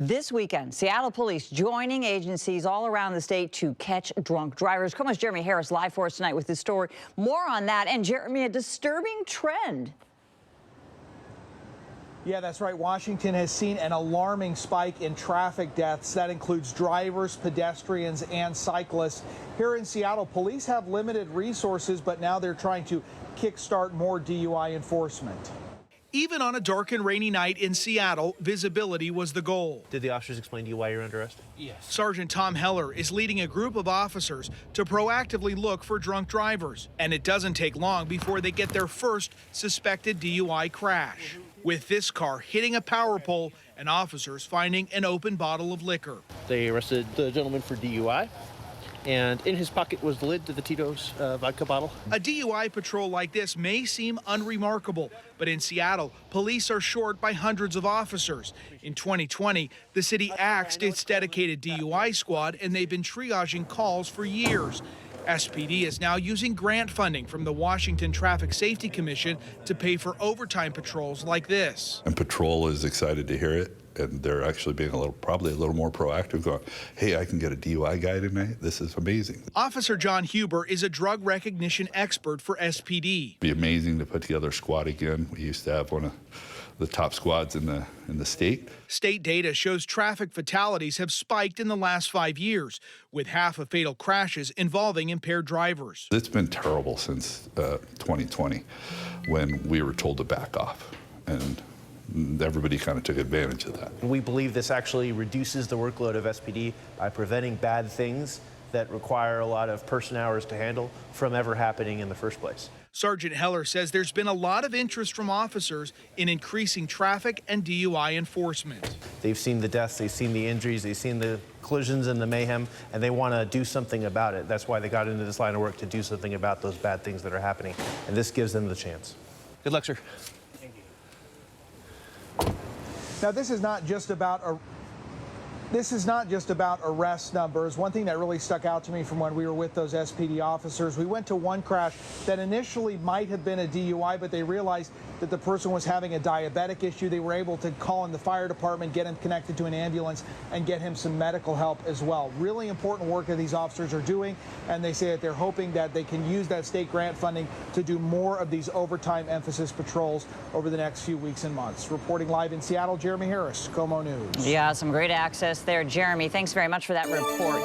This weekend, Seattle police joining agencies all around the state to catch drunk drivers. KOMO's Jeremy Harris live for us tonight with this story. More on that. And Jeremy, a disturbing trend. Yeah, that's right. Washington has seen an alarming spike in traffic deaths. That includes drivers, pedestrians, and cyclists. Here in Seattle, police have limited resources, but now they're trying to kickstart more DUI enforcement. Even on a dark and rainy night in Seattle, visibility was the goal. Did the officers explain to you why you're under arrest? Yes. Sergeant Tom Heller is leading a group of officers to proactively look for drunk drivers. And it doesn't take long before they get their first suspected DUI crash. With this car hitting a power pole and officers finding an open bottle of liquor. They arrested the gentleman for DUI. And in his pocket was the lid to the Tito's vodka bottle. A DUI patrol like this may seem unremarkable, but in Seattle, police are short by hundreds of officers. In 2020, the city axed its dedicated DUI squad, and they've been triaging calls for years. SPD is now using grant funding from the Washington Traffic Safety Commission to pay for overtime patrols like this. And patrol is excited to hear it, and they're actually being probably a little more proactive, going, hey, I can get a DUI guy tonight. This is amazing. Officer John Huber is a drug recognition expert for SPD. It'd be amazing to put together a squad again. We used to have one of the top squads in the state. State data shows traffic fatalities have spiked in the last 5 years, with half of fatal crashes involving impaired drivers. It's been terrible since 2020, when we were told to back off, and everybody kind of took advantage of that. We believe this actually reduces the workload of SPD by preventing bad things that require a lot of person hours to handle from ever happening in the first place. Sergeant Heller says there's been a lot of interest from officers in increasing traffic and DUI enforcement. They've seen the deaths, they've seen the injuries, they've seen the collisions and the mayhem, and they want to do something about it. That's why they got into this line of work, to do something about those bad things that are happening, and this gives them the chance. Good luck, sir. Now, this is not just about arrest numbers. One thing that really stuck out to me from when we were with those SPD officers, we went to one crash that initially might have been a DUI, but they realized that the person was having a diabetic issue. They were able to call in the fire department, get him connected to an ambulance, and get him some medical help as well. Really important work that these officers are doing, and they say that they're hoping that they can use that state grant funding to do more of these overtime emphasis patrols over the next few weeks and months. Reporting live in Seattle, Jeremy Harris, KOMO News. Yeah, some great access there, Jeremy. Thanks very much for that report.